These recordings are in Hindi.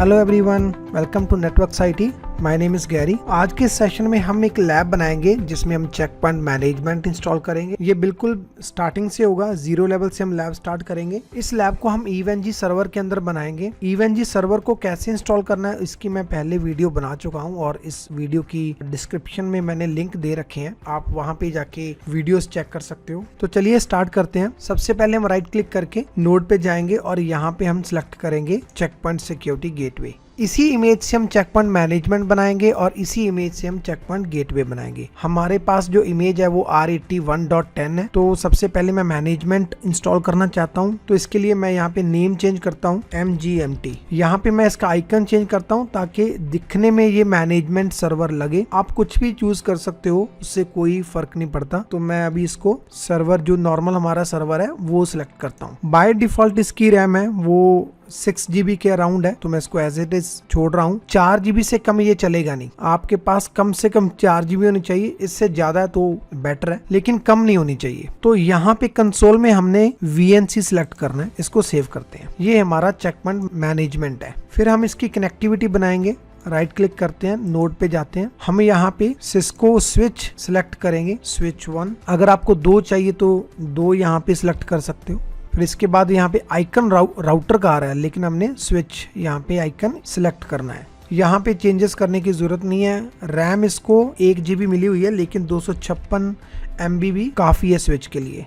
Hello everyone, welcome to networks IT. My name is Gary. आज के सेशन में हम एक लैब बनाएंगे जिसमें हम चेक पॉइंट मैनेजमेंट इंस्टॉल करेंगे। ये बिल्कुल स्टार्टिंग से होगा, 0 लेवल से हम लैब स्टार्ट करेंगे। इस लैब को हम EVE-NG सर्वर के अंदर बनाएंगे। EVE-NG सर्वर को कैसे इंस्टॉल करना है इसकी मैं पहले वीडियो बना चुका हूँ और इस वीडियो की डिस्क्रिप्शन में मैंने लिंक दे रखे हैं, आप वहाँ पे जाके वीडियोस चेक कर सकते हो। तो चलिए स्टार्ट करते हैं। सबसे पहले हम राइट क्लिक करके नोड पे जाएंगे और यहाँ पे हम सिलेक्ट करेंगे चेक पॉइंट सिक्योरिटी गेटवे। इसी इमेज से हम चेक पॉइंट मैनेजमेंट बनाएंगे और इसी इमेज से हम चेक पॉइंट गेटवे बनाएंगे। हमारे पास जो इमेज है वो R81.10 है। तो सबसे पहले मैं मैनेजमेंट इंस्टॉल करना चाहता हूँ, तो इसके लिए मैं यहाँ पे नेम चेंज करता हूँ MGMT। यहाँ पे मैं इसका आइकन चेंज करता हूँ ताकि दिखने में ये मैनेजमेंट सर्वर लगे। आप कुछ भी चूज कर सकते हो, उससे कोई फर्क नहीं पड़ता। तो मैं अभी इसको सर्वर जो नॉर्मल हमारा सर्वर है वो सिलेक्ट करता हूँ। बाय डिफॉल्ट इसकी रैम है वो 6 GB के अराउंड है, तो मैं इसको एज इट इज छोड़ रहा हूँ। 4 GB से कम ये चलेगा नहीं। आपके पास कम से कम 4 GB होनी चाहिए, इससे ज्यादा तो बेटर है, लेकिन कम नहीं होनी चाहिए। तो यहाँ पे कंसोल में हमने VNC सिलेक्ट करना है। इसको सेव करते हैं। ये हमारा चेक पॉइंट मैनेजमेंट है। फिर हम इसकी कनेक्टिविटी बनाएंगे। राइट क्लिक करते हैं, नोड पे जाते हैं। हम यहाँ पे सिस्को स्विच सिलेक्ट करेंगे, स्विच 1। अगर आपको 2 चाहिए तो 2 यहाँ पे सिलेक्ट कर सकते हो। फिर इसके बाद यहाँ पे आइकन राउटर का आ रहा है, लेकिन हमने स्विच यहाँ पे आइकन सिलेक्ट करना है। यहाँ पे चेंजेस करने की जरूरत नहीं है। रैम इसको 1 GB मिली हुई है, लेकिन 256 MB भी काफी है स्विच के लिए।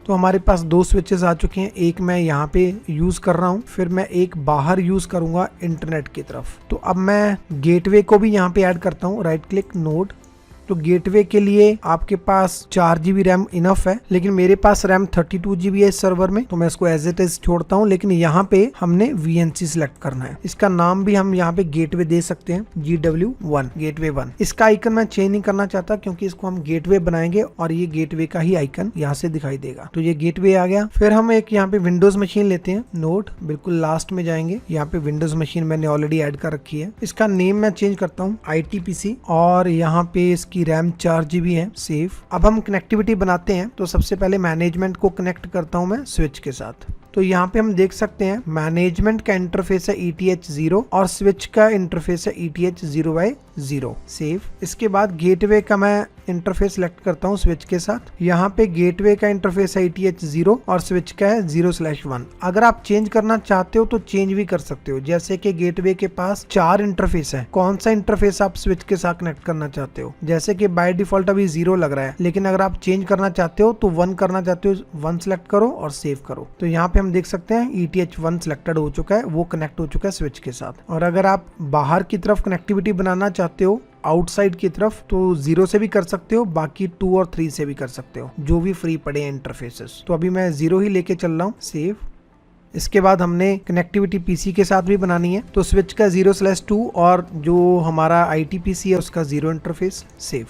तो हमारे पास 2 स्विचेस आ चुके हैं। एक मैं यहाँ पे यूज कर रहा हूँ, फिर मैं एक बाहर यूज करूंगा इंटरनेट की तरफ। तो अब मैं गेटवे को भी यहाँ पे ऐड करता हूँ। Right click, node. तो गेटवे के लिए आपके पास 4 GB रैम इनफ है, लेकिन मेरे पास रैम 32 GB है इस सर्वर में, तो मैं इसको एज इट इज छोड़ता हूँ। लेकिन यहाँ पे हमने VNC सिलेक्ट करना है। इसका नाम भी हम यहाँ पे गेटवे दे सकते हैं, GW1, गेटवे 1। इसका आइकन मैं चेंज नहीं करना चाहता क्योंकि इसको हम गेटवे बनाएंगे और ये गेटवे का ही आइकन यहाँ से दिखाई देगा। तो ये गेटवे आ गया। फिर हम एक यहाँ पे विंडोज मशीन लेते हैं, नोड, बिल्कुल लास्ट में जाएंगे। यहाँ पे विंडोज मशीन मैंने ऑलरेडी ऐड कर रखी है। इसका नेम मैं चेंज करता हूँ ITPC और यहाँ पे की रैम 4 GB है, सेव। अब हम कनेक्टिविटी बनाते हैं। तो सबसे पहले मैनेजमेंट को कनेक्ट करता हूं मैं स्विच के साथ। तो यहाँ पे हम देख सकते हैं मैनेजमेंट का इंटरफेस है ETH0 और स्विच का इंटरफेस है ETH0/0, सेव। इसके बाद गेटवे का मैं इंटरफेस सिलेक्ट करता हूँ स्विच के साथ। यहाँ पे गेटवे का इंटरफेस है ETH0 और स्विच का है 0/1। अगर आप चेंज करना चाहते हो तो चेंज भी कर सकते हो। जैसे कि गेटवे के पास 4 इंटरफेस है, कौन सा इंटरफेस आप स्विच के साथ कनेक्ट करना चाहते हो। जैसे कि बाय डिफॉल्ट अभी 0 लग रहा है, लेकिन अगर आप चेंज करना चाहते हो तो 1 करना चाहते हो, 1 सिलेक्ट करो और सेव करो। तो यहाँ पे हम देख सकते हैं ETH1 सिलेक्टेड हो चुका है, वो कनेक्ट हो चुका है स्विच के साथ। और अगर आप बाहर की तरफ कनेक्टिविटी बनाना चाहते हो, आउटसाइड की तरफ, तो 0 से भी कर सकते हो, बाकी 2 और 3 से भी कर सकते हो, जो भी फ्री पड़े हैं इंटरफेसेस। तो अभी मैं 0 ही लेके चल रहा हूँ, सेव। इसके बाद हमने कनेक्टिविटी PC के साथ भी बनानी है। तो स्विच का 0/2 और जो हमारा ITPC है उसका 0 इंटरफेस, सेव।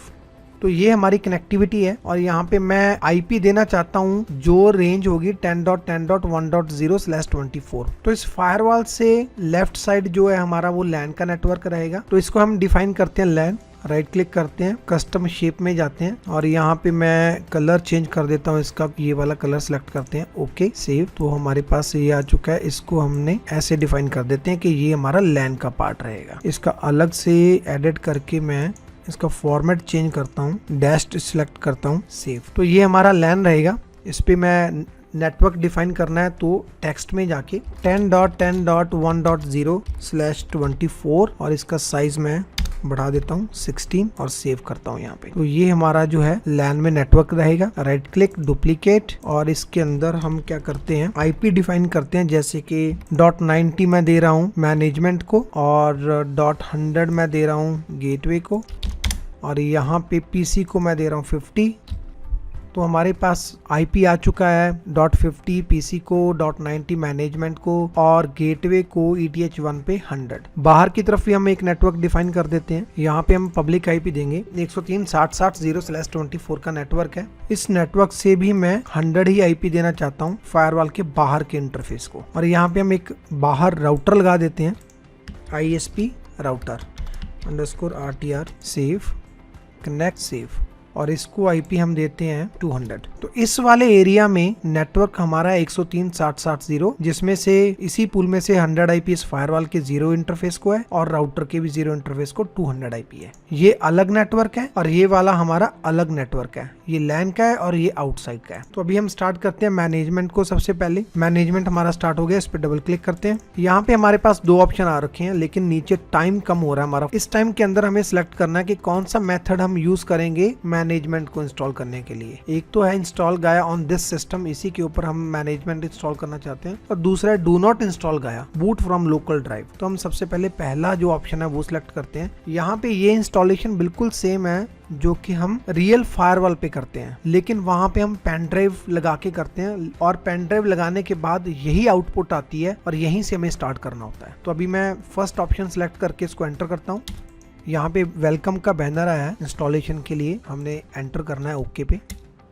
तो ये हमारी कनेक्टिविटी है और यहाँ पे मैं IP देना चाहता हूँ जो रेंज होगी 10.10.1.0/24। तो इस फायरवॉल से लेफ्ट साइड जो है हमारा वो लैन का नेटवर्क रहेगा। तो इसको हम डिफाइन करते हैं लैन। राइट क्लिक करते हैं, कस्टम शेप में जाते हैं और यहाँ पे मैं कलर चेंज कर देता हूँ इसका, ये वाला कलर सेलेक्ट करते हैं, ओके, सेव। तो हमारे पास ये आ चुका है। इसको हमने ऐसे डिफाइन कर देते हैं कि ये हमारा लैन का पार्ट रहेगा। इसका अलग से एडिट करके मैं इसका फॉर्मेट चेंज करता हूँ, डैश सिलेक्ट करता हूँ, सेव। तो ये हमारा लैन रहेगा। इस पे मैं नेटवर्क डिफाइन करना है, तो टेक्स्ट में जाके 10.10.1.0/24 और इसका साइज मैं बढ़ा देता हूँ 16 और सेव करता हूँ यहाँ पे। तो ये हमारा जो है लैन में नेटवर्क रहेगा। राइट क्लिक, डुप्लीकेट, और इसके अंदर हम क्या करते हैं, IP डिफाइन करते हैं। जैसे कि .90 मैं दे रहा हूँ मैनेजमेंट को और .100 मैं दे रहा हूँ गेटवे को और यहाँ पे PC को मैं दे रहा हूँ 50। तो हमारे पास IP आ चुका है .50 PC को, .90 मैनेजमेंट को और गेटवे को ETH1 पे 100। बाहर की तरफ भी हम एक नेटवर्क डिफाइन कर देते हैं। यहाँ पे हम पब्लिक IP देंगे 103.60.0/24 का नेटवर्क है। इस नेटवर्क से भी मैं 100 ही IP देना चाहता हूँ फायरवॉल के बाहर के इंटरफेस को। और यहाँ पे हम एक बाहर राउटर लगा देते हैं, ISP router _RTR, save, connect, save. और इसको आईपी हम देते हैं 200। तो इस वाले एरिया में नेटवर्क हमारा 103.60.60, जिसमें से इसी पूल में से 100 आईपी इस फायरवॉल के 0 इंटरफेस को है और राउटर के भी 0 इंटरफेस को 200 आईपी है। ये अलग नेटवर्क है और ये वाला हमारा अलग नेटवर्क है। ये लैन का है और ये आउटसाइड का है। तो अभी हम स्टार्ट करते हैं मैनेजमेंट को। सबसे पहले मैनेजमेंट हमारा स्टार्ट हो गया, इस पे डबल क्लिक करते हैं। यहाँ पे हमारे पास 2 ऑप्शन आ रखे हैं, लेकिन नीचे टाइम कम हो रहा है हमारा। इस टाइम के अंदर हमें सिलेक्ट करना है कि कौन सा मेथड हम यूज करेंगे मैनेजमेंट को इंस्टॉल करने के लिए। एक तो है इंस्टॉल गाया ऑन दिस सिस्टम, इसी के ऊपर हम मैनेजमेंट इंस्टॉल करना चाहते हैं, और दूसरा है डू नॉट इंस्टॉल गाया, बूट फ्रॉम लोकल ड्राइव। तो हम सबसे पहले पहला जो ऑप्शन है वो सिलेक्ट करते हैं। यहाँ पे ये इंस्टॉलेशन बिल्कुल सेम है जो कि हम रियल फायरवॉल पे करते हैं, लेकिन वहां पे हम पेन ड्राइव लगा के करते हैं, और पेन ड्राइव लगाने के बाद यही आउटपुट आती है और यहीं से हमें स्टार्ट करना होता है। तो अभी मैं फर्स्ट ऑप्शन सेलेक्ट करके इसको एंटर करता हूँ। यहाँ पे वेलकम का बैनर आया है इंस्टॉलेशन के लिए, हमने एंटर करना है ओके पे।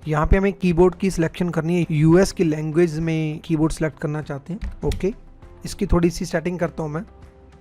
यहाँ पे हमें कीबोर्ड की सिलेक्शन करनी है, यूएस की लैंग्वेज में कीबोर्ड सेलेक्ट करना चाहते हैं। ओके, इसकी थोड़ी सी सेटिंग करता हूँ मैं।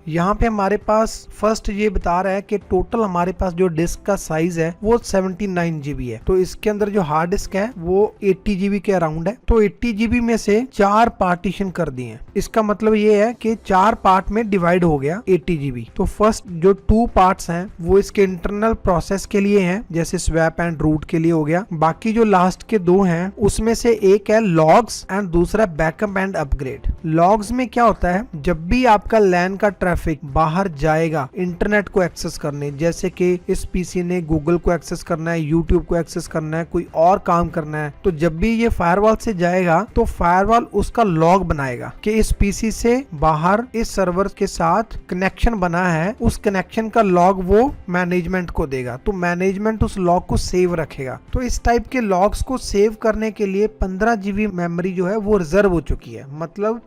यहाँ पे हमारे पास फर्स्ट ये बता रहा है कि टोटल हमारे पास जो डिस्क का साइज है वो 79 GB है। तो इसके अंदर जो हार्ड डिस्क है वो 80 GB के अराउंड है। तो 80 GB में से 4 पार्टीशन कर दिए हैं। इसका मतलब ये है कि 4 पार्ट में डिवाइड हो गया 80 GB। तो फर्स्ट जो 2 पार्ट्स हैं वो इसके इंटरनल प्रोसेस के लिए हैं, जैसे स्वैप एंड रूट के लिए हो गया। बाकी जो लास्ट के 2 हैं उसमें से एक है लॉग्स एंड दूसरा बैकअप एंड अपग्रेड। लॉग्स में क्या होता है, जब भी आपका लैन का ट्रैफिक बाहर जाएगा इंटरनेट को एक्सेस करने, जैसे कि इस पीसी ने गूगल को एक्सेस करना है, यूट्यूब को एक्सेस करना है, कोई और काम करना है, तो जब भी ये फायरवॉल से जाएगा तो फायरवॉल उसका लॉग बनाएगा कि इस पीसी से बाहर इस सर्वर के साथ कनेक्शन बना है। उस कनेक्शन का लॉग वो मैनेजमेंट को देगा, तो मैनेजमेंट उस लॉग को सेव रखेगा। तो इस टाइप के लॉग्स को सेव करने के लिए 15 GB मेमोरी जो है वो रिजर्व हो चुकी है, मतलब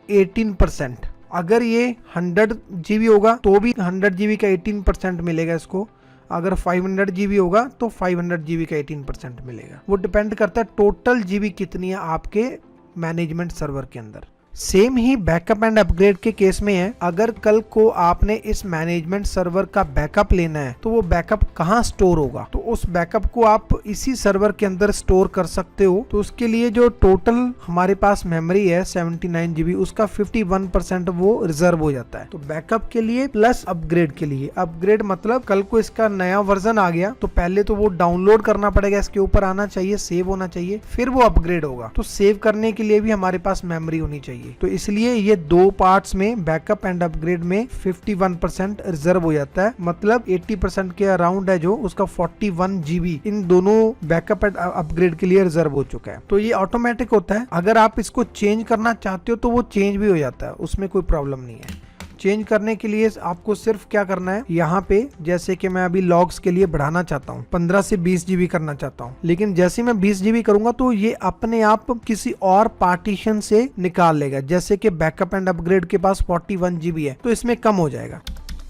18%। अगर ये 100 GB होगा तो भी 100 GB का 18% मिलेगा इसको। अगर 500 GB होगा तो 500 GB का 18% मिलेगा। वो डिपेंड करता है टोटल GB कितनी है आपके मैनेजमेंट सर्वर के अंदर। Same he backup and upgrade के केस में है। अगर कल को आपने इस मैनेजमेंट सर्वर का बैकअप लेना है तो वो बैकअप कहाँ स्टोर होगा, तो उस बैकअप को आप इसी सर्वर के अंदर स्टोर कर सकते हो। तो उसके लिए जो टोटल हमारे पास मेमोरी है 79 GB, उसका 51% वो रिजर्व हो जाता है। तो बैकअप के लिए प्लस अपग्रेड के लिए। अपग्रेड मतलब कल को इसका नया वर्जन आ गया तो पहले तो वो डाउनलोड करना पड़ेगा, इसके ऊपर आना चाहिए, सेव होना चाहिए, फिर वो अपग्रेड होगा। तो सेव करने के लिए भी हमारे पास मेमोरी होनी चाहिए। तो इसलिए ये 2 पार्ट्स में बैकअप एंड अपग्रेड में 51% रिजर्व हो जाता है, मतलब 80% के अराउंड है जो उसका 41 GB इन दोनों बैकअप एंड अपग्रेड के लिए रिजर्व हो चुका है। तो ये ऑटोमेटिक होता है। अगर आप इसको चेंज करना चाहते हो तो वो चेंज भी हो जाता है, उसमें कोई प्रॉब्लम नहीं है। चेंज करने के लिए आपको सिर्फ क्या करना है, यहाँ पे जैसे कि मैं अभी लॉग्स के लिए बढ़ाना चाहता हूँ, 15 से 20 GB करना चाहता हूँ, लेकिन जैसे मैं 20 GB करूंगा तो ये अपने आप किसी और पार्टीशन से निकाल लेगा। जैसे कि बैकअप एंड अपग्रेड के पास 41 GB है तो इसमें कम हो जाएगा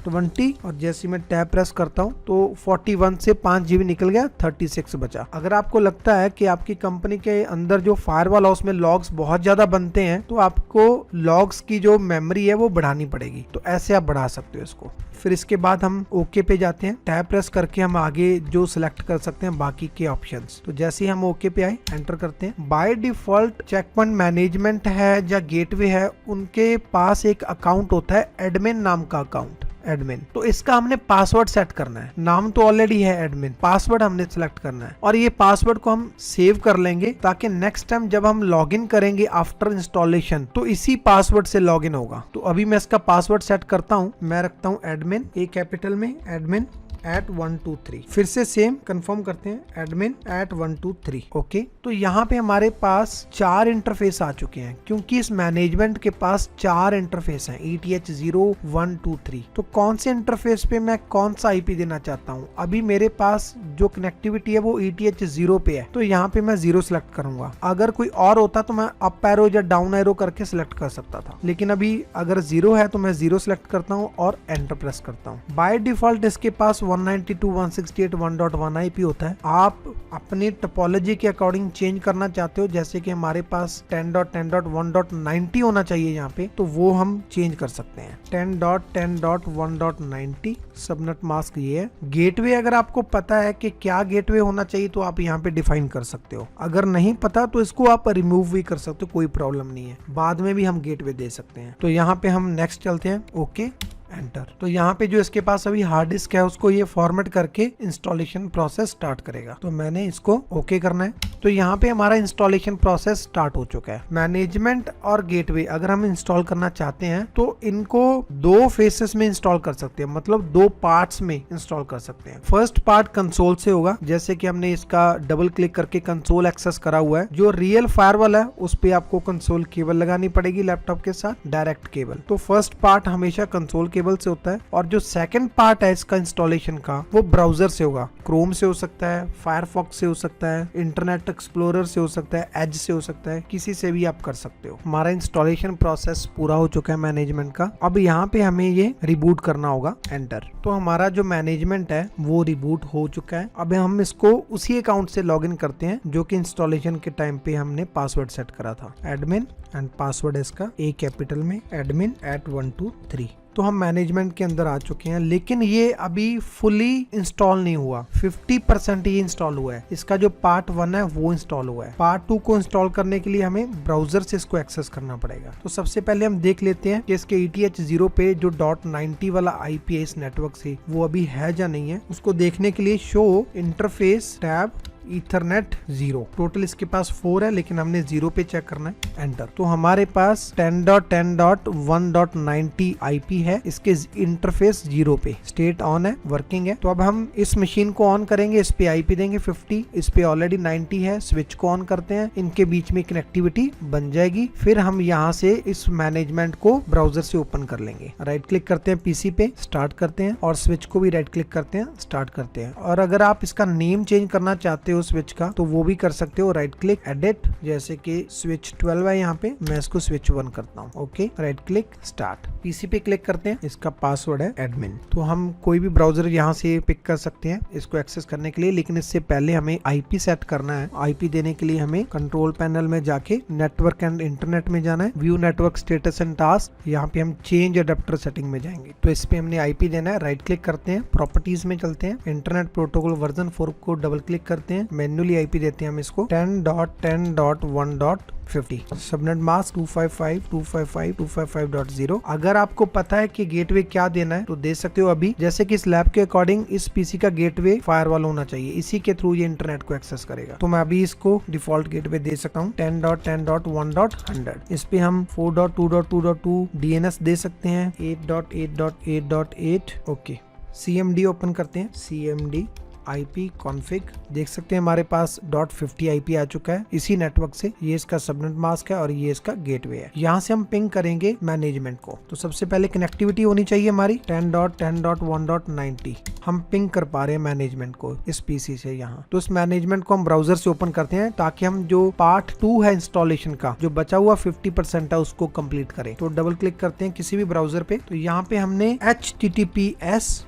20, और जैसे मैं टैब प्रेस करता हूं तो 41 से 5 GB निकल गया, 36 बचा। अगर आपको लगता है कि आपकी कंपनी के अंदर जो फायरवॉल है उसमें लॉग्स बहुत ज्यादा बनते हैं तो आपको लॉग्स की जो मेमोरी है वो बढ़ानी पड़ेगी, तो ऐसे आप बढ़ा सकते हो इसको। फिर इसके बाद हम ओके पे जाते हैं, टैब प्रेस करके हम आगे जो सिलेक्ट कर सकते हैं बाकी के ऑप्शंस। तो जैसे ही हम ओके पे आए एंटर करते हैं। By default check point management है या गेटवे है, उनके पास एक अकाउंट होता है एडमिन नाम का अकाउंट, एडमिन। तो इसका हमने पासवर्ड सेट करना है। नाम तो ऑलरेडी है एडमिन, पासवर्ड हमने सिलेक्ट करना है और ये पासवर्ड को हम सेव कर लेंगे ताकि नेक्स्ट टाइम जब हम लॉगिन करेंगे आफ्टर इंस्टॉलेशन तो इसी पासवर्ड से लॉगिन होगा। तो अभी मैं इसका पासवर्ड सेट करता हूं। मैं रखता हूं एडमिन, ए कैपिटल में एडमिन @123। फिर से सेम कंफर्म करते हैं एडमिन @123। ओके, तो यहाँ पे हमारे पास 4 इंटरफेस आ चुके हैं क्योंकि इस मैनेजमेंट के पास 4 इंटरफेस हैं, ETH 0 1 2 3। तो कौन से इंटरफेस पे मैं कौन सा IP देना चाहता हूँ, अभी मेरे पास जो कनेक्टिविटी है वो ETH 0 पे है तो यहाँ पे मैं 0 सिलेक्ट करूंगा। अगर कोई और होता तो मैं अप एरो या डाउन एरो करके सिलेक्ट कर सकता था, लेकिन अभी अगर 0 है तो मैं 0 सिलेक्ट करता हूँ और एंटर प्रेस करता हूँ। बाय डिफॉल्ट इसके पास 192.168 1.1 IP होता है। आप अपनी टोपोलॉजी के अकॉर्डिंग चेंज करना चाहते हो, जैसे कि हमारे पास 10.10.1.90 होना चाहिए यहाँ पे, तो वो हम चेंज कर सकते हैं। 10.10.1.90 सबनेट मास्क ये है। गेटवे अगर आपको पता है कि क्या गेटवे होना चाहिए तो आप यहाँ पे डिफाइन कर सकते हो। अगर नहीं पता तो इसको आप रिमूव भी कर सकते हो, कोई प्रॉब्लम नहीं है। बाद में भी हम गेटवे दे सकते हैं। तो यहाँ पे हम नेक्स्ट चलते हैं, ओके एंटर। तो यहाँ पे जो इसके पास अभी हार्ड डिस्क है उसको ये फॉर्मेट करके इंस्टॉलेशन प्रोसेस स्टार्ट करेगा। तो मैंने इसको ओके करना है। तो यहाँ पे हमारा इंस्टॉलेशन प्रोसेस स्टार्ट हो चुका है। मैनेजमेंट और गेटवे अगर हम इंस्टॉल करना चाहते हैं तो इनको दो फेसेस में इंस्टॉल कर सकते हैं, मतलब दो पार्ट्स में इंस्टॉल कर सकते हैं। फर्स्ट पार्ट कंसोल से होगा, जैसे कि हमने इसका डबल क्लिक करके कंसोल एक्सेस करा हुआ है। जो रियल फायरवॉल है उस पे आपको कंसोल केबल लगानी पड़ेगी लैपटॉप के साथ, डायरेक्ट केबल। तो फर्स्ट पार्ट हमेशा कंसोल केबल से होता है। और जो सेकंड पार्ट है इसका इंस्टॉलेशन का, वो ब्राउजर से होगा। क्रोम से हो सकता है, फायरफॉक्स से हो सकता है, इंटरनेट एक्सप्लोरर से हो सकता है, एज से हो सकता है, किसी से भी आप कर सकते हो। हमारा इंस्टॉलेशन प्रोसेस पूरा हो चुका है मैनेजमेंट का। अब यहाँ पे हमें ये रिबूट करना होगा, एंटर। तो हमारा जो मैनेजमेंट है वो रिबूट हो चुका है। अब हम इसको उसी अकाउंट से लॉग इन करते हैं जो कि इंस्टॉलेशन के टाइम पे हमने पासवर्ड सेट करा था। एडमिन एंड पासवर्ड इसका ए कैपिटल में, admin@123। तो हम मैनेजमेंट के अंदर आ चुके हैं, लेकिन ये अभी फुली इंस्टॉल नहीं हुआ, 50% ही इंस्टॉल हुआ है। इसका जो पार्ट 1 है वो इंस्टॉल हुआ है। पार्ट 2 को इंस्टॉल करने के लिए हमें ब्राउजर से इसको एक्सेस करना पड़ेगा। तो सबसे पहले हम देख लेते हैं कि इसके ETH0 पे जो .90 वाला IP है इस नेटवर्क से, वो अभी है या नहीं है। उसको देखने के लिए show interface tab Ethernet 0। Total इसके पास 4 है, लेकिन हमने 0 पे चेक करना है, एंटर। तो हमारे पास 10.10.1.90 IP है, इसके इंटरफेस 0 पे, स्टेट ऑन है, वर्किंग है। तो अब हम इस मशीन को ऑन करेंगे, इस पे IP देंगे 50, इस पे ऑलरेडी 90 है। स्विच को ऑन करते हैं, इनके बीच में कनेक्टिविटी बन जाएगी। फिर हम यहाँ से इस मैनेजमेंट को ब्राउजर से ओपन कर लेंगे। राइट क्लिक करते हैं PC पे, स्टार्ट करते हैं, और स्विच को भी राइट क्लिक करते हैं, स्टार्ट करते हैं। और अगर आप इसका नेम चेंज करना चाहते हो स्विच का, तो वो भी कर सकते हो। राइट क्लिक, एडिट, जैसे कि स्विच 12 है यहाँ पे, मैं इसको स्विच 1 करता हूँ। Okay, right click, start. PC पे क्लिक करते हैं, इसका पासवर्ड है एडमिन। तो हम कोई भी ब्राउजर यहाँ से पिक कर सकते हैं इसको एक्सेस करने के लिए, लेकिन इससे पहले हमें IP सेट करना है। IP देने के लिए हमें कंट्रोल पैनल में जाके नेटवर्क एंड इंटरनेट में जाना है, view network status and task, यहाँ पे हम चेंज अडेप्टर सेटिंग में जाएंगे। तो इस पे हमने IP देना है। राइट क्लिक करते हैं, प्रॉपर्टीज में चलते हैं, इंटरनेट प्रोटोकॉल वर्जन 4 को डबल क्लिक करते हैं, मैन्युअली IP देते हैं हम इसको 10.10.1.50, सबनेट मास्क 255.255.255.0। अगर आपको पता है कि गेटवे क्या देना है तो दे सकते हो अभी, जैसे कि इस लैब के अकॉर्डिंग इस PC का गेटवे फायरवॉल होना चाहिए, इसी के थ्रू ये इंटरनेट को एक्सेस करेगा। तो मैं अभी इसको डिफॉल्ट गेटवे दे सकता हूँ 10.10.1.100। इस पे हम 4.2.2.2 DNS दे सकते हैं, 8.8.8.8। ओके, CMD ओपन करते हैं, CMD IP config, देख सकते हैं हमारे पास .50 IP आ चुका है इसी नेटवर्क से। ये इसका सबनेट मास्क है और ये इसका गेटवे है। यहाँ से हम पिंग करेंगे मैनेजमेंट को। तो सबसे पहले कनेक्टिविटी होनी चाहिए हमारी 10.10.1.90। हम पिंग कर पा रहे हैं मैनेजमेंट को इस PC से यहाँ। तो इस मैनेजमेंट को हम ब्राउजर से ओपन करते हैं ताकि हम जो पार्ट 2 है इंस्टॉलेशन का, जो बचा हुआ 50% है, उसको कंप्लीट करें। तो डबल क्लिक करते हैं किसी भी ब्राउजर पे। तो यहाँ पे हमने https://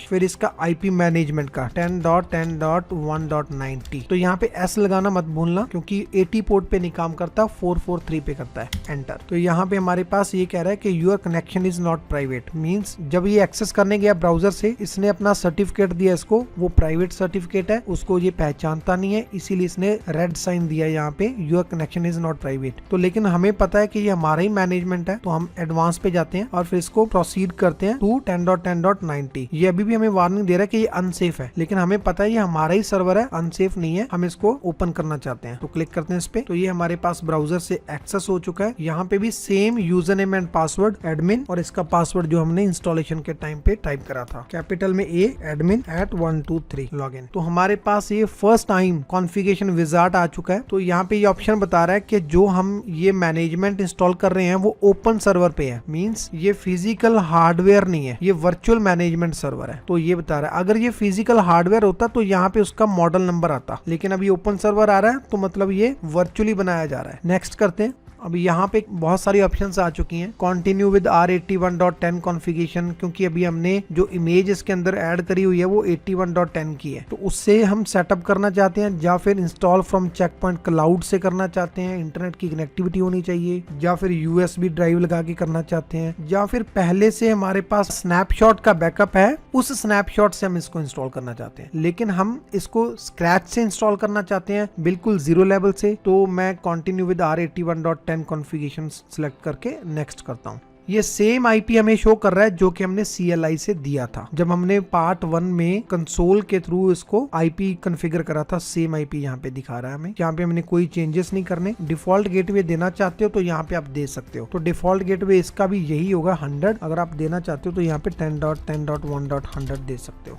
फिर इसका IP मैनेजमेंट का 10.10.1.90। तो यहाँ पे S लगाना मत भूलना, क्योंकि 80 पोर्ट पे नहीं काम करता, 443 पे करता है, एंटर। तो यहाँ पे हमारे पास ये कह रहा है कि your connection is not private, means जब ये एक्सेस करने गया ब्राउजर से, इसने अपना सर्टिफिकेट दिया इसको, वो प्राइवेट सर्टिफिकेट है, उसको ये पहचानता नहीं है, इसीलिए इसने रेड साइन दिया यहाँ पे, your connection is not private. तो लेकिन हमें पता है कि ये हमारा ही मैनेजमेंट है, तो हम एडवांस पे जाते हैं और फिर इसको प्रोसीड करते हैं टू 10.10.90। ये अभी भी हमें वार्निंग दे रहा है कि ये अनसेफ है, लेकिन हमें पता है ये हमारा ही सर्वर है, अनसेफ नहीं है। हम इसको ओपन करना चाहते हैं तो क्लिक करते हैं इस पे। तो ये हमारे पास ब्राउजर से एक्सेस हो चुका है। यहाँ पे भी same user name and password admin, और इसका पासवर्ड जो हमने इंस्टॉलेशन के टाइम पे टाइप करा था, कैपिटल में A admin@123 लॉगिन। तो हमारे पास ये फर्स्ट टाइम कॉन्फ़िगरेशन विजार्ड आ चुका है। तो यहाँ पे ये ऑप्शन बता रहा है कि जो हम ये मैनेजमेंट इंस्टॉल कर रहे हैं वो ओपन सर्वर पे है, मींस ये फिजिकल हार्डवेयर नहीं है, ये वर्चुअल मैनेजमेंट सर्वर है। तो ये बता रहा है, अगर ये फिजिकल हार्डवेयर होता तो यहाँ पे उसका मॉडल नंबर आता, लेकिन अभी ओपन सर्वर आ रहा है तो मतलब ये वर्चुअली बनाया जा रहा है। नेक्स्ट करते हैं। अभी यहाँ पे बहुत सारी ऑप्शंस आ चुकी हैं। कंटिन्यू विद R81.10 कॉन्फ़िगरेशन, क्योंकि अभी हमने जो इमेज इसके अंदर ऐड करी हुई है वो 81.10 की है, तो उससे हम सेटअप करना चाहते हैं, या फिर इंस्टॉल फ्रॉम चेकपॉइंट क्लाउड से करना चाहते हैं, इंटरनेट की कनेक्टिविटी होनी चाहिए, या फिर USB ड्राइव लगा के करना चाहते हैं, या फिर पहले से हमारे पास स्नैपशॉट का बैकअप है, उस स्नैपशॉट से हम इसको इंस्टॉल करना चाहते हैं। लेकिन हम इसको स्क्रैच से इंस्टॉल करना चाहते हैं, बिल्कुल जीरो लेवल से, तो मैं continue with R81.10 configuration select करके नेक्स्ट करता हूँ। ये सेम IP हमें शो कर रहा है जो कि हमने CLI से दिया था जब हमने पार्ट 1 में कंसोल के थ्रू इसको IP कॉन्फ़िगर करा था। सेम IP यहाँ पे दिखा रहा है हमें। यहाँ पे हमने कोई चेंजेस नहीं करने। डिफॉल्ट गेटवे देना चाहते हो तो यहाँ पे आप दे सकते हो। तो डिफॉल्ट गेटवे इसका भी यही होगा 100। अगर आप देना चाहते हो तो यहाँ पे 10.10.1.100 दे सकते हो।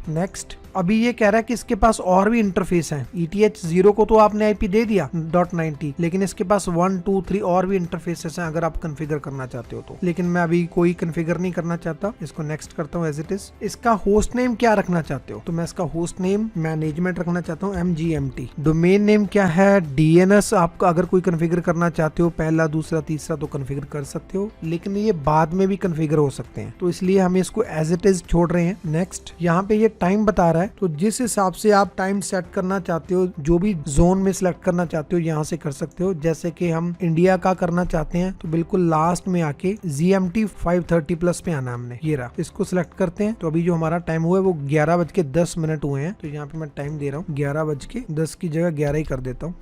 नेक्स्ट, अभी ये कह रहा है कि इसके पास और भी इंटरफेस है। ETH0 को तो आपने IP दे दिया .90, लेकिन इसके पास 1, 2, 3 और भी इंटरफेसेस हैं अगर आप कॉन्फ़िगर करना चाहते हो तो। लेकिन मैं अभी कोई कॉन्फ़िगर नहीं करना चाहता, इसको नेक्स्ट करता हूँ एज इट इज। इसका होस्ट नेम क्या रखना चाहते हो, तो मैं इसका होस्ट नेम मैनेजमेंट रखना चाहता हूँ, MGMT। डोमेन नेम क्या है, DNS। आप अगर कोई कॉन्फ़िगर करना चाहते हो पहला, दूसरा, तीसरा, तो कॉन्फ़िगर कर सकते हो, लेकिन ये बाद में भी कॉन्फ़िगर हो सकते हैं, तो इसलिए हम इसको एज इट इज छोड़ रहे हैं। नेक्स्ट, यहाँ पे ये टाइम बता रहा है, तो जिस हिसाब से आप टाइम सेट करना चाहते हो, जो भी जोन में सिलेक्ट करना चाहते हो यहाँ से कर सकते हो। जैसे कि हम इंडिया का करना चाहते हैं तो बिल्कुल लास्ट में आके GMT 5:30+ पे आना हमने, ये रहा, इसको सिलेक्ट करते हैं। तो अभी जो हमारा टाइम हुआ है वो 11:10 हुए हैं, तो यहाँ पे मैं टाइम दे रहा हूँ 11:10 की जगह 11 ही कर देता हूँ।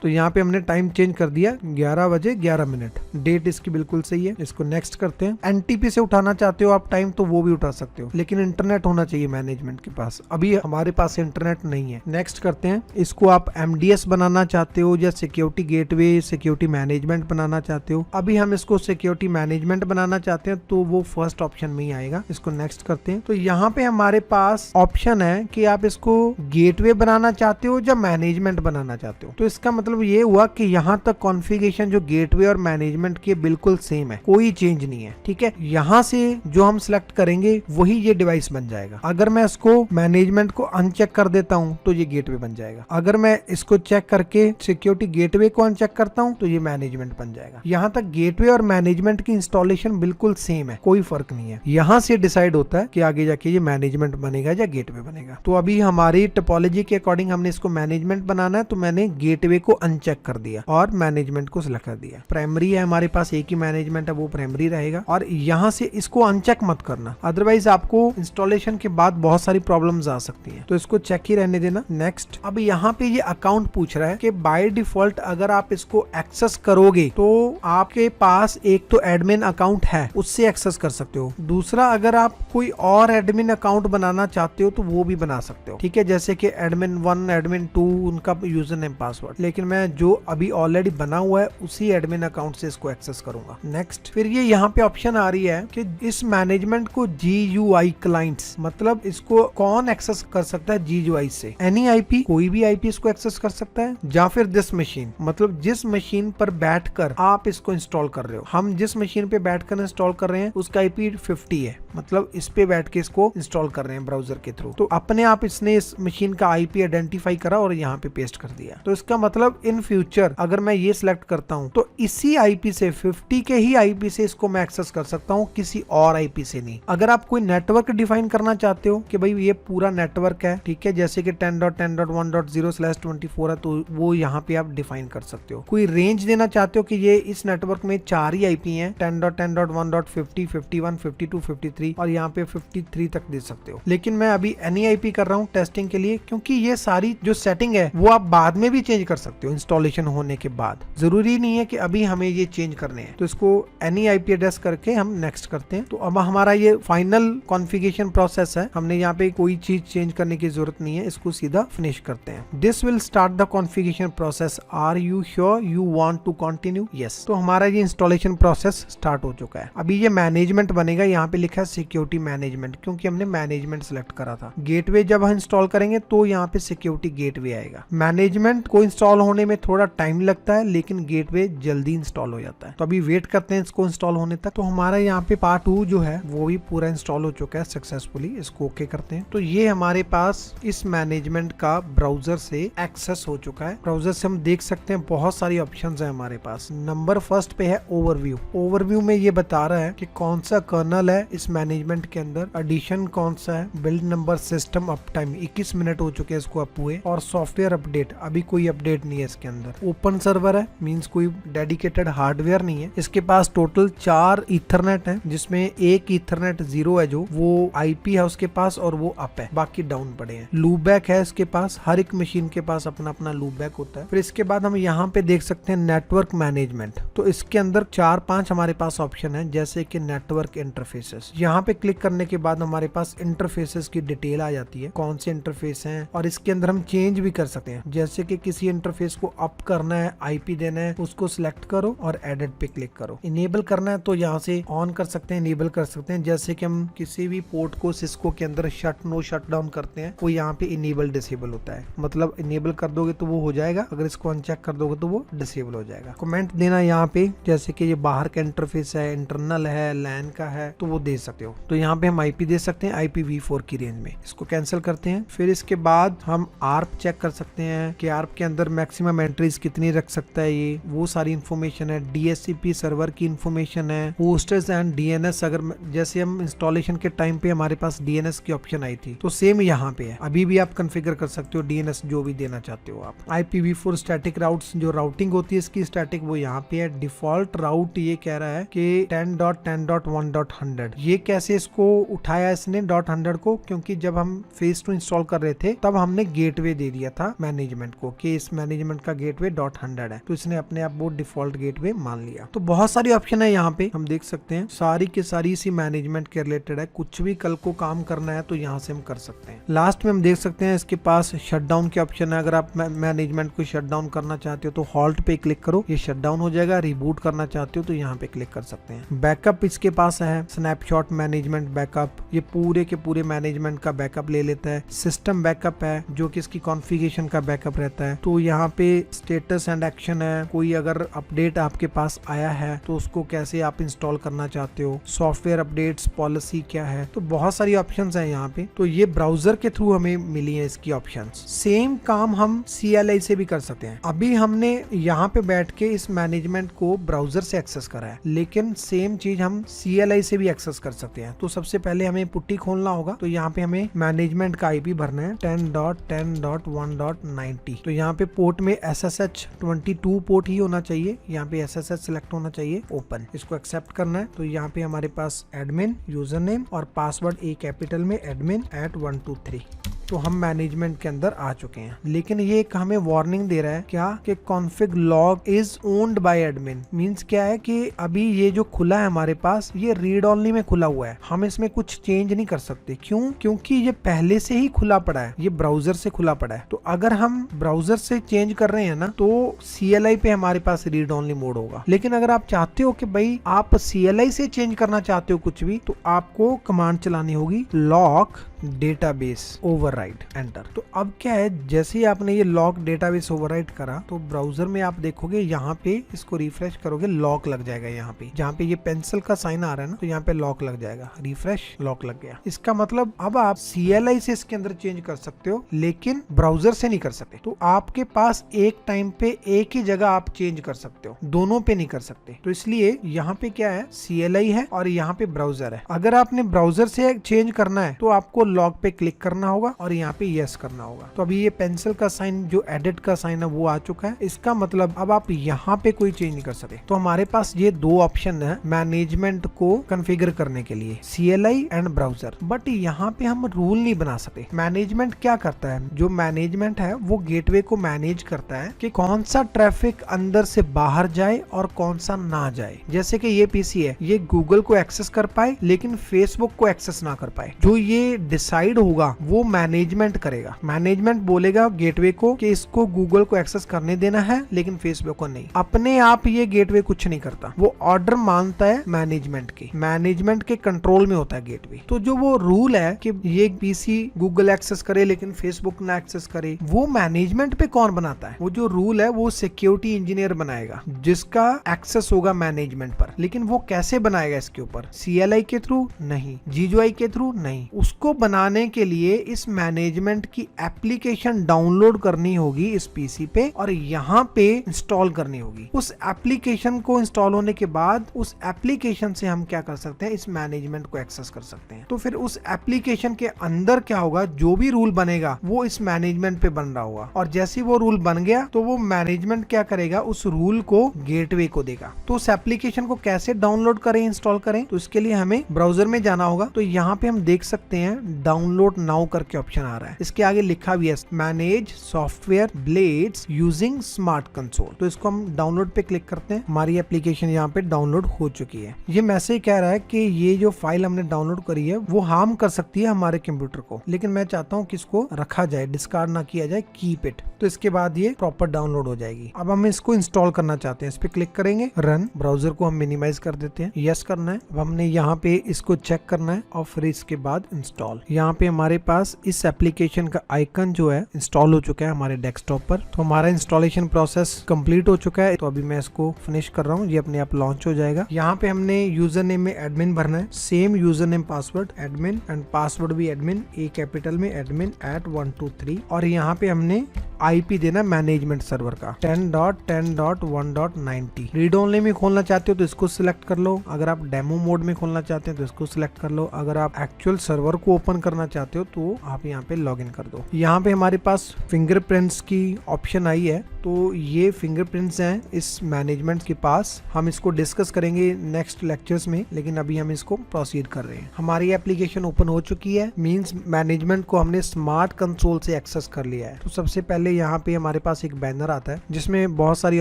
तो यहाँ पे हमने टाइम चेंज कर दिया 11:11। डेट इसकी बिल्कुल सही है। इसको नेक्स्ट करते हैं। NTP से उठाना चाहते हो आप टाइम तो वो भी उठा सकते हो, लेकिन इंटरनेट होना चाहिए मैनेजमेंट के पास। अभी हमारे पास इंटरनेट नहीं है। नेक्स्ट करते हैं। इसको आप MDS बनाना चाहते हो या सिक्योरिटी गेटवे, सिक्योरिटी मैनेजमेंट बनाना चाहते हो। अभी हम इसको सिक्योरिटी मैनेजमेंट बनाना चाहते हैं तो वो फर्स्ट ऑप्शन में ही आएगा। इसको नेक्स्ट करते हैं। तो यहाँ पे हमारे पास ऑप्शन है कि आप इसको गेटवे बनाना चाहते हो या मैनेजमेंट बनाना चाहते हो। तो इसका मतलब ये हुआ कि यहाँ तक कॉन्फ़िगरेशन जो गेटवे और मैनेजमेंट के बिल्कुल सेम है, कोई चेंज नहीं है। ठीक है, यहाँ से जो हम सिलेक्ट करेंगे वही ये डिवाइस बन जाएगा। अगर मैं इसको मैनेजमेंट को अनचेक कर देता हूँ तो ये गेटवे बन जाएगा। अगर मैं इसको चेक करके सिक्योरिटी गेटवे को अनचेक करता हूँ तो ये मैनेजमेंट बन जाएगा। यहाँ तक गेटवे और मैनेजमेंट की इंस्टॉलेशन बिल्कुल सेम है, कोई फर्क नहीं है। यहाँ से डिसाइड होता है कि आगे जाके ये मैनेजमेंट बनेगा या गेटवे बनेगा। तो अभी हमारी टोपोलॉजी के अकॉर्डिंग हमने इसको मैनेजमेंट बनाना है, तो मैंने गेटवे को अनचेक कर दिया और मैनेजमेंट को सिलेक्ट कर दिया। प्राइमरी है हमारे पास, एक ही मैनेजमेंट है, वो प्राइमरी रहेगा। और यहाँ से इसको अनचेक मत करना, अदरवाइज आपको इंस्टॉलेशन के बाद बहुत सारी प्रॉब्लम्स आ सकती हैं, तो इसको चेक ही रहने देना। नेक्स्ट, अब यहाँ पे ये अकाउंट पूछ रहा है कि बाय डिफॉल्ट अगर आप इसको एक्सेस करोगे तो आपके पास एक तो एडमिन अकाउंट है, उससे एक्सेस कर सकते हो। दूसरा, अगर आप कोई और एडमिन अकाउंट बनाना चाहते हो तो वो भी बना सकते हो। ठीक है, जैसे कि एडमिन 1, एडमिन 2, उनका यूजर नेम पासवर्ड। लेकिन मैं जो अभी ऑलरेडी बना हुआ है उसी एडमिन अकाउंट से इसको एक्सेस करूंगा। नेक्स्ट, फिर ये यहाँ पे ऑप्शन आ रही है कि इस मैनेजमेंट को GUI क्लाइंट्स, मतलब इसको कौन एक्सेस कर सकता है GUI से। एनी IP, कोई भी IP इसको एक्सेस कर सकता है, या फिर दिस मशीन, मतलब जिस मशीन पर बैठकर आप इसको इंस्टॉल कर रहे हो। हम जिस मशीन पे बैठकर इंस्टॉल कर रहे हैं उसका IP 50 है, मतलब इस पे बैठ के इसको इंस्टॉल कर रहे हैं ब्राउजर के थ्रू। तो अपने आप इसने इस मशीन का IP आइडेंटिफाई करा और यहाँ पे पेस्ट कर दिया। तो इसका मतलब इन फ्यूचर अगर मैं ये सिलेक्ट करता हूँ तो इसी IP से, 50 के ही IP से इसको मैं एक्सेस कर सकता हूँ, किसी और IP से नहीं। अगर आप कोई नेटवर्क डिफाइन करना चाहते हो कि भाई ये पूरा नेटवर्क है, ठीक है, जैसे कि 10.10.1.0/24 है, तो वो यहाँ पे आप डिफाइन कर सकते हो। कोई रेंज देना चाहते हो कि ये इस नेटवर्क में 4 ही IP हैं, 10.10.1.50, 51, 52, 53 और यहाँ पे 53 तक दे सकते हो। लेकिन मैं अभी एनी IP कर रहा हूँ टेस्टिंग के लिए, क्योंकि ये सारी जो सेटिंग है वो आप बाद में भी चेंज कर सकते हो इंस्टॉलेशन होने के बाद। जरूरी नहीं है कि अभी हमें ये चेंज करने हैं। तो इसको एनी IP एड्रेस करके हम नेक्स्ट करते हैं। तो अब हमारा ये फाइनल कॉन्फ़िगरेशन प्रोसेस है, हमने यहाँ पे कोई चीज चेंज करने की जरूरत नहीं है, इसको सीधा फिनिश करते हैं। This will start the configuration process, are you sure you want to continue? Yes. तो हमारा ये इंस्टॉलेशन प्रोसेस स्टार्ट हो चुका है। अभी ये मैनेजमेंट बनेगा, यहाँ पे लिखा है सिक्योरिटी मैनेजमेंट, क्योंकि हमने मैनेजमेंट सेलेक्ट करा था। गेटवे जब हम इंस्टॉल करेंगे तो यहाँ पे सिक्योरिटी गेटवे आएगा। मैनेजमेंट को इंस्टॉल होने में थोड़ा टाइम लगता है, लेकिन गेटवे जल्दी इंस्टॉल हो जाता है। तो अभी वेट करते हैं इसको इंस्टॉल होने तक। तो हमारा यहाँ पे पार्ट 2 जो है वो भी पूरा इंस्टॉल हो चुका है सक्सेसफुली। इसको ओके करते हैं। तो ये हमारे पास इस मैनेजमेंट का ब्राउजर से एक्सेस हो चुका है। ब्राउजर से हम देख सकते हैं बहुत सारी ऑप्शंस है हमारे पास। नंबर फर्स्ट पे है ओवरव्यू। ओवरव्यू में ये बता रहा है कि कौन सा कर्नल है इस मैनेजमेंट के अंदर, एडिशन कौन सा है, build number, system up time 21 minute हो चुके हैं इसको अप हुए, और सॉफ्टवेयर अपडेट अभी कोई अपडेट नहीं है इसके अंदर। ओपन सर्वर है, मींस कोई डेडिकेटेड हार्डवेयर नहीं है। इसके पास टोटल 4 ईथरनेट है, जिसमें एक ईथरनेट 0 है, जो वो आईपी है उसके पास और वो अप है, बाकी डाउन पड़े हैं। लूपबैक है इसके पास, हर एक मशीन के पास अपना अपना लूपबैक होता है। फिर इसके बाद हम यहाँ पे देख सकते हैं नेटवर्क मैनेजमेंट। तो इसके अंदर 4-5 हमारे पास ऑप्शन है, जैसे कि नेटवर्क इंटरफेसेस। यहाँ पे क्लिक करने के बाद हमारे पास इंटरफेसेस की डिटेल आ जाती है, कौन से इंटरफेस हैं, और इसके अंदर हम चेंज भी कर सकते हैं। जैसे कि किसी इंटरफेस को अप करना है, आईपी देना है, उसको सिलेक्ट करो और एडिट पे क्लिक करो। इनेबल करना है तो यहाँ से ऑन कर सकते हैं, इनेबल कर सकते हैं। जैसे कि हम किसी भी पोर्ट को सिस्को के अंदर नो शट डाउन करते हैं, वो यहाँ पे इनेबल डिसेबल होता है। मतलब इनेबल कर दोगे तो वो हो जाएगा, अगर इसको अनचेक कर दोगे तो वो डिसेबल हो जाएगा। कमेंट देना यहाँ पे, जैसे कि ये बाहर का इंटरफेस है, इंटरनल है, लैन का है, तो वो दे सकते हो। तो यहाँ पे हम आईपी दे सकते हैं IPv4 की रेंज में। इसको कैंसिल करते हैं। फिर इसके बाद हम आर्प चेक कर सकते हैं कि आर्प के अंदर मैक्सिमम एंट्रीज कितनी रख सकता है ये, वो सारी इन्फॉर्मेशन है। DHCP सर्वर की इन्फॉर्मेशन है, होस्टेस एंड DNS। अगर जैसे हम इंस्टॉलेशन के टाइम पे हमारे पास DNS की ऑप्शन आई थी, तो सेम यहाँ पे है। अभी भी आप कॉन्फ़िगर कर सकते हो DNS जो भी देना चाहते हो आप। IPv4 स्टैटिक राउट्स, जो राउटिंग होती है इसकी स्टैटिक, वो यहाँ पे है। डिफॉल्ट राउट ये कह रहा है कि 10.10.1.100। ये कैसे इसको उठाया इसने .100 को, क्योंकि जब हम फेज 2 इंस्टॉल कर रहे थे तब हमने गेटवे दे दिया था मैनेजमेंट को कि इस मैनेजमेंट का गेटवे .100 है, तो इसने अपने आप वो डिफॉल्ट गेटवे मान लिया। तो बहुत सारी ऑप्शन है यहाँ पे, हम देख सकते हैं सारी की सारी इसी मैनेजमेंट के रिलेटेड है। कुछ भी कल को काम करना है तो यहाँ से हम कर सकते हैं। लास्ट में हम देख सकते हैं इसके पास शटडाउन की ऑप्शन है। अगर आप मैनेजमेंट को शटडाउन करना चाहते हो तो हॉल्ट पे क्लिक करो, ये शटडाउन हो जाएगा। रिबूट करना चाहते हो तो यहाँ पे क्लिक कर सकते हैं। बैकअप इसके पास है, स्नैपशॉट मैनेजमेंट बैकअप, ये पूरे के पूरे मैनेजमेंट का बैकअप ले लेता है। सिस्टम बैकअप है, जो कि इसकी कॉन्फ़िगरेशन का बैकअप रहता है। तो यहाँ पे स्टेटस एंड एक्शन है, कोई अगर अपडेट आपके पास आया है तो उसको कैसे आप इंस्टॉल करना चाहते हो। सॉफ्टवेयर अपडेट्स पॉलिसी क्या है, तो बहुत सारी ऑप्शंस हैं यहाँ पे। तो ये ब्राउजर के थ्रू हमें मिली है इसकी ऑप्शंस। सेम काम हम CLI से भी कर सकते हैं। अभी हमने यहाँ पे बैठ के इस मैनेजमेंट को ब्राउजर से एक्सेस करा है, लेकिन सेम चीज हम CLI से भी एक्सेस कर सकते हैं। तो सबसे पहले हमें पुट्टी खोलना होगा। तो यहाँ पे हमें मैनेजमेंट का IP भरना है 10.10.1.90। तो यहाँ पे पोर्ट में SSH 22 पोर्ट ही होना चाहिए, यहाँ पे SSH सिलेक्ट होना चाहिए। ओपन, इसको एक्सेप्ट करना है। तो यहाँ पे हमारे पास एडमिन, यूजर नेम और पासवर्ड A कैपिटल में admin@123। तो हम मैनेजमेंट के अंदर आ चुके हैं। लेकिन ये एक हमें वार्निंग दे रहा है क्या, कि config log is owned by admin. Means क्या है कि अभी ये जो खुला है हमारे पास, ये रीड ओनली में खुला हुआ है, हम इसमें कुछ चेंज नहीं कर सकते। क्यों? क्योंकि ये पहले से ही खुला पड़ा है, ये ब्राउजर से खुला पड़ा है। तो अगर हम ब्राउजर से चेंज कर रहे हैं ना, तो CLI पे हमारे पास रीड ओनली मोड होगा। लेकिन अगर आप चाहते हो कि भाई आप CLI से चेंज करना चाहते हो कुछ भी, तो आपको कमांड चलानी होगी लॉक डेटाबेस ओवरराइड, एंटर। तो अब क्या है, जैसे ही आपने ये लॉक डेटाबेस ओवरराइड करा, तो ब्राउजर में आप देखोगे यहाँ पे इसको रिफ्रेश करोगे, लॉक लग जाएगा। यहाँ पे जहाँ पे ये पेंसिल का साइन आ रहा है ना, तो यहाँ पे लॉक लग जाएगा। रिफ्रेश, लॉक लग गया। इसका मतलब अब आप CLI से इसके अंदर चेंज कर सकते हो, लेकिन ब्राउजर से नहीं कर सकते। तो आपके पास एक टाइम पे एक ही जगह आप चेंज कर सकते हो, दोनों पे नहीं कर सकते। तो इसलिए यहाँ पे क्या है, CLI है और यहाँ पे ब्राउजर है। अगर आपने ब्राउजर से चेंज करना है तो आपको लॉग पे क्लिक करना होगा और यहाँ पे यस करना होगा। तो अभी ये पेंसिल का साइन, जो एडिट का साइन है, वो आ चुका है। इसका मतलब अब आप यहाँ पे कोई चेंज नहीं कर सकते। तो हमारे पास ये दो ऑप्शन है मैनेजमेंट को कॉन्फ़िगर करने के लिए, CLI एंड ब्राउजर। बट यहाँ पे हम रूल नहीं बना सकते। मैनेजमेंट क्या करता है, जो मैनेजमेंट है वो गेटवे को मैनेज करता है कि कौन सा ट्रैफिक अंदर से बाहर जाए और कौन सा ना जाए। जैसे कि ये PC है, ये गूगल को एक्सेस कर पाए लेकिन फेसबुक को एक्सेस ना कर पाए। जो ये डिसाइड होगा वो मैनेजमेंट करेगा। मैनेजमेंट बोलेगा गेटवे को कि इसको गूगल को एक्सेस करने देना है लेकिन फेसबुक को नहीं। अपने आप ये गेटवे कुछ नहीं करता, वो ऑर्डर मानता है मैनेजमेंट के। मैनेजमेंट के कंट्रोल में होता है गेटवे। तो जो वो रूल है कि ये पीसी गूगल एक्सेस करे लेकिन फेसबुक ना एक्सेस करे, वो मैनेजमेंट पे कौन बनाता है? वो जो रूल है वो सिक्योरिटी इंजीनियर बनाएगा जिसका एक्सेस होगा मैनेजमेंट पर। लेकिन वो कैसे बनाएगा इसके ऊपर? CLI के थ्रू नहीं, GUI के थ्रू नहीं। उसको बनाने के लिए इस मैनेजमेंट की एप्लीकेशन डाउनलोड करनी होगी इस पीसी पे और यहाँ पे इंस्टॉल करनी होगी। उस एप्लीकेशन को इंस्टॉल होने के बाद उस एप्लीकेशन से हम क्या कर सकते हैं? इस मैनेजमेंट को एक्सेस कर सकते हैं। तो फिर उस एप्लीकेशन के अंदर क्या होगा? जो भी रूल बनेगा वो इस मैनेजमेंट पे बन रहा होगा और जैसे ही वो रूल बन गया तो वो मैनेजमेंट क्या करेगा? उस रूल को गेटवे को देगा। तो उस एप्लीकेशन को कैसे डाउनलोड करें, इंस्टॉल करें? तो इसके लिए हमें ब्राउजर में जाना होगा। तो यहाँ पे हम देख सकते हैं डाउनलोड नाउ करके ऑप्शन आ रहा है। इसके आगे लिखा भी है manage software blades using smart console. तो इसको हम डाउनलोड पे क्लिक करते हैं। हमारी एप्लीकेशन यहाँ पे डाउनलोड हो चुकी है। ये मैसेज कह रहा है कि ये जो फाइल हमने डाउनलोड करी है वो हार्म कर सकती है हमारे कंप्यूटर को, लेकिन मैं चाहता हूँ कि इसको रखा जाए, डिस्कार्ड ना किया जाए, कीप इट। तो इसके बाद ये प्रॉपर डाउनलोड हो जाएगी। अब हम इसको इंस्टॉल करना चाहते हैं, इस पे क्लिक करेंगे, रन। ब्राउजर को हम मिनिमाइज कर देते हैं, यस करना है। अब हमने यहाँ पे इसको चेक करना है और फिर इसके बाद इंस्टॉल। यहाँ पे हमारे पास इस एप्लीकेशन का आइकन जो है इंस्टॉल हो चुका है हमारे डेस्कटॉप पर। तो हमारा इंस्टॉलेशन प्रोसेस कंप्लीट हो चुका है। तो अभी मैं इसको फिनिश कर रहा हूँ, ये अपने आप लॉन्च हो जाएगा। यहाँ पे हमने यूजर नेम में एडमिन भरना है, same user name password admin and password भी एडमिन, ए कैपिटल में एडमिन @123 और यहाँ पे हमने IP देना मैनेजमेंट सर्वर का 10.10.1.90। रीड ओनली में खोलना चाहते हो तो इसको सिलेक्ट कर लो। अगर आप डेमो मोड में खोलना चाहते हैं तो इसको सिलेक्ट कर लो। अगर आप एक्चुअल सर्वर को ओपन करना चाहते हो तो आप यहाँ पे लॉगिन कर दो। यहाँ पे हमारे पास फिंगरप्रिंट्स की ऑप्शन आई है। तो ये फिंगरप्रिंट्स हैं इस मैनेजमेंट के पास। हम इसको डिस्कस करेंगे नेक्स्ट लेक्चर्स में, लेकिन अभी हम इसको प्रोसीड कर रहे हैं। हमारी एप्लीकेशन ओपन हो चुकी है, मींस मैनेजमेंट को हमने स्मार्ट कंसोल से एक्सेस कर लिया है। तो सबसे पहले यहाँ पे हमारे पास एक बैनर आता है जिसमें बहुत सारी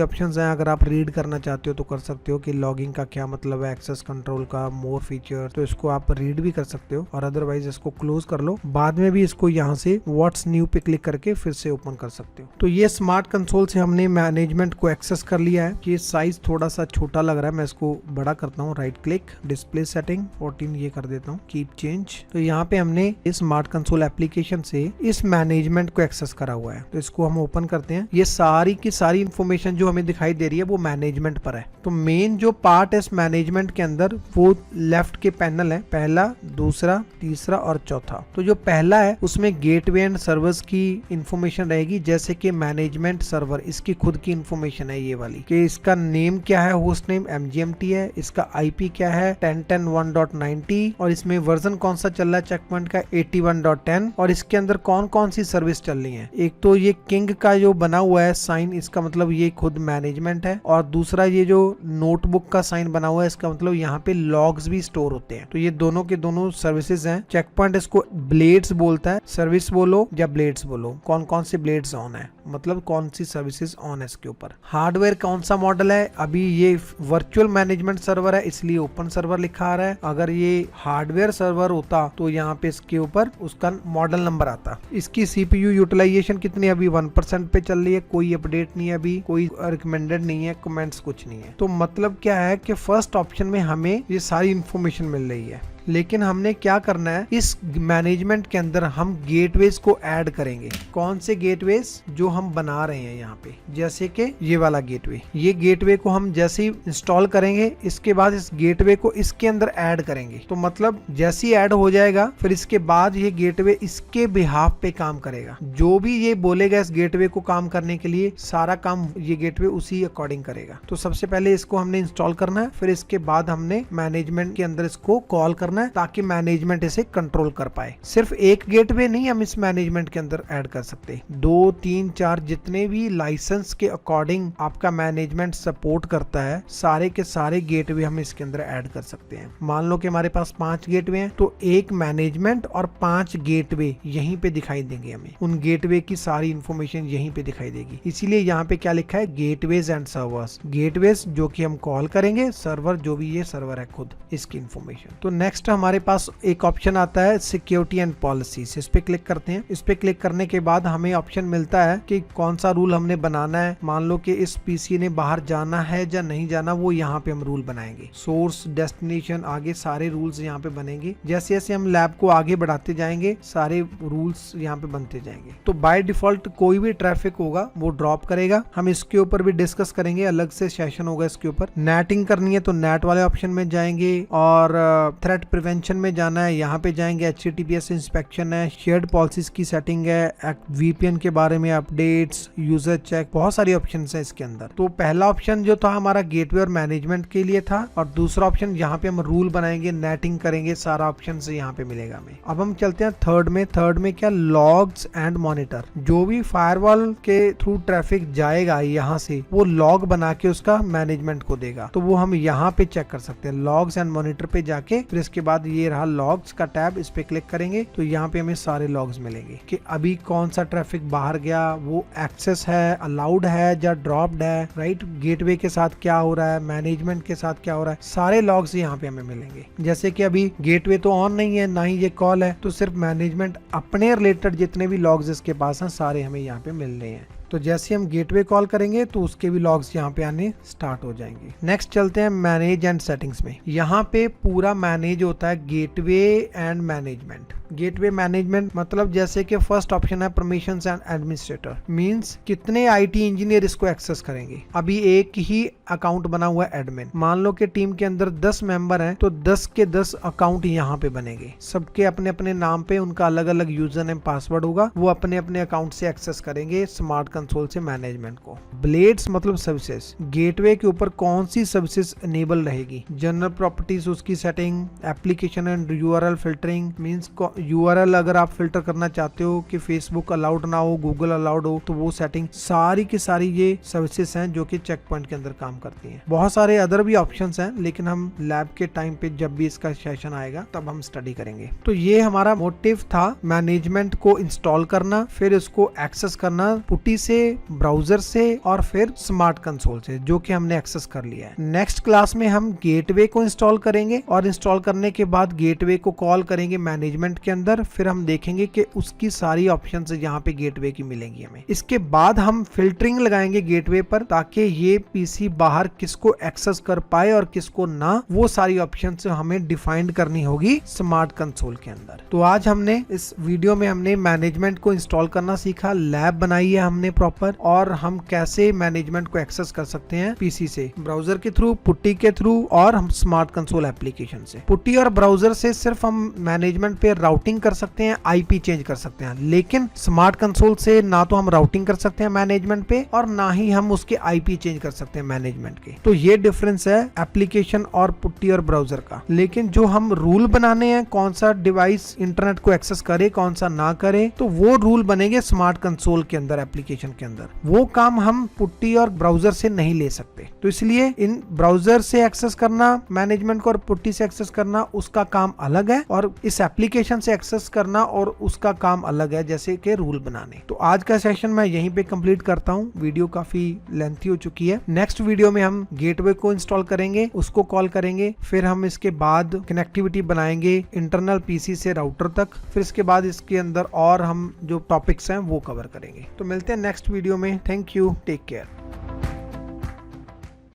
ऑप्शंस हैं। अगर आप रीड करना चाहते हो तो कर सकते हो कि लॉगिंग का क्या मतलब है, एक्सेस कंट्रोल का, मोर फीचर, तो इसको आप रीड भी कर सकते हो और अदरवाइज इसको क्लोज कर लो। बाद में भी इसको यहाँ से व्हाट्स न्यू पे क्लिक करके फिर से ओपन कर सकते हो। तो ये स्मार्ट कंसोल से हमने मैनेजमेंट को एक्सेस कर लिया है। ये साइज थोड़ा सा छोटा लग रहा है, मैं इसको बड़ा करता हूँ। राइट क्लिक, डिस्प्ले सेटिंग 14 ये कर देता हूँ, कीप चेंज। तो यहाँ पे हमने इस स्मार्ट कंसोल एप्लीकेशन से इस मैनेजमेंट को एक्सेस करा हुआ है। तो इसको हम ओपन करते हैं। ये सारी की सारी इंफॉर्मेशन जो हमें दिखाई दे रही है वो मैनेजमेंट पर है। तो मेन जो पार्ट है इस मैनेजमेंट के अंदर वो लेफ्ट के पैनल है, पहला, दूसरा, तीसरा और चौथा। तो जो पहला है उसमें गेटवे एंड सर्वर्स की इंफॉर्मेशन रहेगी, जैसे कि मैनेजमेंट सर्वर, इसकी खुद की इंफॉर्मेशन है ये वाली, कि इसका नेम क्या है, होस्ट नेम MGMT है, इसका IP क्या है 10.10.1.90 और इसमें वर्जन कौन सा चल रहा है चेकपॉइंट का 81.10 और इसके अंदर कौन कौन सी सर्विस चल रही है। एक तो ये किंग का जो बना हुआ है साइन, इसका मतलब ये खुद मैनेजमेंट है, और दूसरा ये जो नोटबुक का साइन बना हुआ है इसका मतलब यहाँ पे लॉग्स भी स्टोर होते हैं। तो ये दोनों के दोनों सर्विसेज हैं। चेकपॉइंट इसको ब्लेड्स बोलता है, सर्विस बोलो या ब्लेड्स बोलो, कौन कौन से ब्लेड्स ऑन है, मतलब कौन सी सर्विसेज ऑन है इसके ऊपर। हार्डवेयर कौन सा मॉडल है, अभी ये वर्चुअल मैनेजमेंट सर्वर है इसलिए ओपन सर्वर लिखा आ रहा है। अगर ये हार्डवेयर सर्वर होता तो यहाँ पे इसके ऊपर उसका मॉडल नंबर आता। इसकी CPU यूटिलाइजेशन कितनी, अभी 1% पे चल रही है, कोई अपडेट नहीं है, अभी कोई रिकमेंडेड नहीं है, कमेंट्स कुछ नहीं है। तो मतलब क्या है कि फर्स्ट ऑप्शन में हमें ये सारी इंफॉर्मेशन मिल रही है, लेकिन हमने क्या करना है, इस मैनेजमेंट के अंदर हम गेटवेज को ऐड करेंगे। कौन से गेटवेज जो हम बना रहे हैं यहाँ पे, जैसे कि ये वाला गेटवे, ये गेटवे को हम जैसे ही इंस्टॉल करेंगे इसके बाद इस गेटवे को इसके अंदर ऐड करेंगे। तो मतलब जैसे ही ऐड हो जाएगा फिर इसके बाद ये गेटवे इसके बिहाफ पे काम करेगा। जो भी ये बोलेगा इस गेटवे को काम करने के लिए, सारा काम ये गेटवे उसी अकॉर्डिंग करेगा। तो सबसे पहले इसको हमने इंस्टॉल करना है, फिर इसके बाद हमने मैनेजमेंट के अंदर इसको कॉल करना है ताकि मैनेजमेंट इसे कंट्रोल कर पाए। सिर्फ एक गेटवे नहीं हम इस मैनेजमेंट के अंदर ऐड कर सकते, 2, 3, 4 जितने भी लाइसेंस के अकॉर्डिंग आपका मैनेजमेंट सपोर्ट करता है, सारे के सारे गेटवे हम इसके अंदर ऐड कर सकते हैं। मान लो कि हमारे पास 5 गेटवे हैं, तो एक मैनेजमेंट और 5 गेटवे यहीं पे दिखाई देंगे हमें। उन गेटवे की सारी इंफॉर्मेशन यहीं पे दिखाई देगी। इसीलिए यहाँ पे क्या लिखा है, गेटवेज एंड सर्वर्स। गेटवेज जो कि हम कॉल करेंगे, सर्वर जो भी ये सर्वर है खुद, इसकी इंफॉर्मेशन। तो नेक्स्ट नेक्स्ट हमारे पास एक ऑप्शन आता है सिक्योरिटी एंड पॉलिसीज, इस पे क्लिक करते हैं। इस पे क्लिक करने के बाद हमें ऑप्शन मिलता है कि कौन सा रूल हमने बनाना है। मान लो कि इस पीसी ने बाहर जाना है या नहीं जाना, वो यहाँ पे हम रूल बनाएंगे। सोर्स, डेस्टिनेशन, आगे सारे रूल्स यहाँ पे बनेंगे। जैसे जैसे हम लैब को आगे बढ़ाते जाएंगे सारे रूल्स यहाँ पे बनते जाएंगे। तो बाय डिफॉल्ट कोई भी ट्रैफिक होगा वो ड्रॉप करेगा। हम इसके ऊपर भी डिस्कस करेंगे, अलग से सेशन होगा इसके ऊपर। नेटिंग करनी है तो नेट वाले ऑप्शन में जाएंगे, और थ्रेट प्रिवेंशन में जाना है, यहाँ पे जाएंगे। HTTPS इंस्पेक्शन है, शेयर्ड पॉलिसीज की सेटिंग है, VPN के बारे में अपडेट्स, यूजर चेक, बहुत सारी ऑप्शन है इसके अंदर। तो पहला ऑप्शन जो था हमारा गेटवे और मैनेजमेंट के लिए था, और दूसरा ऑप्शन यहाँ पे हम रूल बनाएंगे, नेटिंग करेंगे, सारा ऑप्शन से यहाँ पे मिलेगा हमें। अब हम चलते हैं थर्ड में। थर्ड में क्या, लॉग्स एंड मॉनिटर। जो भी फायरवॉल के थ्रू ट्रैफिक जाएगा यहाँ से, वो लॉग बना के उसका मैनेजमेंट को देगा। तो वो हम यहाँ पे चेक कर सकते हैं, लॉग्स एंड मॉनिटर पे जाके। फिर इसके बाद ये रहा लॉग्स का टैब, इस पे क्लिक करेंगे तो यहाँ पे हमें सारे लॉग्स मिलेंगे कि अभी कौन सा ट्रैफिक बाहर गया, वो एक्सेस है, अलाउड है या ड्रॉप्ड है, राइट, गेटवे के साथ क्या हो रहा है, मैनेजमेंट के साथ क्या हो रहा है, सारे लॉग्स यहाँ पे हमें मिलेंगे। जैसे कि अभी गेटवे तो ऑन नहीं है, ना ही ये कॉल है, तो सिर्फ मैनेजमेंट अपने रिलेटेड जितने भी लॉग्स इसके पास हैं सारे हमें यहाँ पे मिल रहे हैं। तो जैसे हम गेटवे कॉल करेंगे तो उसके भी लॉग्स यहाँ पे आने स्टार्ट हो जाएंगे। नेक्स्ट चलते हैं मैनेज एंड सेटिंग्स में। यहाँ पे पूरा मैनेज होता है gateway and management. Gateway management मतलब जैसे कि फर्स्ट ऑप्शन है परमिशंस एंड एडमिनिस्ट्रेटर, मींस कितने आईटी इंजीनियर इसको एक्सेस करेंगे। अभी एक ही अकाउंट बना हुआ है एडमिन, मान लो कि टीम के अंदर 10 मेंबर हैं तो 10 के 10 अकाउंट यहाँ पे बनेंगे। सबके अपने अपने नाम पे उनका अलग अलग यूजर नेम पासवर्ड होगा, वो अपने अपने अकाउंट से एक्सेस करेंगे स्मार्ट कंसोल से मैनेजमेंट को। ब्लेड्स मतलब सर्विसेज, गेटवे के ऊपर कौन सी सर्विसेज इनेबल रहेगी, जनरल प्रॉपर्टीज उसकी setting, application and URL filtering, means URL अगर आप फिल्टर करना चाहते हो कि फेसबुक अलाउड ना हो, गूगल अलाउड हो, तो वो सेटिंग सारी की सारी ये सर्विसेज हैं जो कि चेक पॉइंट के अंदर काम करती हैं। बहुत सारे अदर भी ऑप्शंस हैं, लेकिन हम लैब के टाइम पे जब भी इसका सेशन आएगा तब हम स्टडी करेंगे। तो ये हमारा मोटिव था, मैनेजमेंट को इंस्टॉल करना, फिर उसको एक्सेस करना पुट्टी से, ब्राउजर से और फिर स्मार्ट कंसोल से, जो कि हमने एक्सेस कर लिया है। नेक्स्ट क्लास में हम गेटवे को इंस्टॉल करेंगे और इंस्टॉल करने के बाद गेटवे को कॉल करेंगे मैनेजमेंट के अंदर। फिर हम देखेंगे कि उसकी सारी ऑप्शंस यहाँ पे गेटवे की मिलेंगी हमें। इसके बाद हम फिल्टरिंग लगाएंगे गेटवे पर, ताकि ये पीसी बाहर किसको एक्सेस कर पाए और किसको ना, वो सारी ऑप्शंस हमें डिफाइन करनी होगी स्मार्ट कंसोल के अंदर। तो आज हमने इस वीडियो में हमने मैनेजमेंट को इंस्टॉल करना सीखा, लैब बनाई है हमने प्रॉपर, और हम कैसे मैनेजमेंट को एक्सेस कर सकते हैं पीसी से, ब्राउजर के थ्रू, पुट्टी के थ्रू, और हम स्मार्ट कंसोल एप्लीकेशन से। पुट्टी और ब्राउजर से सिर्फ हम मैनेजमेंट पे राउटिंग कर सकते हैं, आईपी चेंज कर सकते हैं, लेकिन स्मार्ट कंसोल से ना तो हम राउटिंग कर सकते हैं मैनेजमेंट पे, और ना ही हम उसके आईपी चेंज कर सकते हैं मैनेजमेंट के। तो ये डिफरेंस है एप्लीकेशन और पुट्टी और ब्राउजर का। लेकिन जो हम रूल बनाने हैं, कौन सा डिवाइस इंटरनेट को एक्सेस करे, कौन सा ना करे, तो वो रूल बनेंगे स्मार्ट कंसोल के अंदर, एप्लीकेशन के अंदर। वो काम हम पुट्टी और ब्राउजर से नहीं ले सकते। तो इसलिए इन ब्राउजर से एक्सेस करना मैनेजमेंट को और पुट्टी से एक्सेस करना, उसका काम अलग है, और इस एप्लीकेशन से एक्सेस करना और उसका काम अलग है, जैसे कि रूल बनाने। तो आज का सेशन मैं यहीं पे कंप्लीट करता हूँ, वीडियो काफी लेंथी हो चुकी है। नेक्स्ट वीडियो में हम गेटवे को इंस्टॉल करेंगे, उसको कॉल करेंगे, फिर हम इसके बाद कनेक्टिविटी बनाएंगे इंटरनल पीसी से राउटर तक, फिर इसके बाद इसके अंदर और हम जो टॉपिक्स हैं वो कवर करेंगे। तो मिलते हैं नेक्स्ट वीडियो में। Thank you, take care.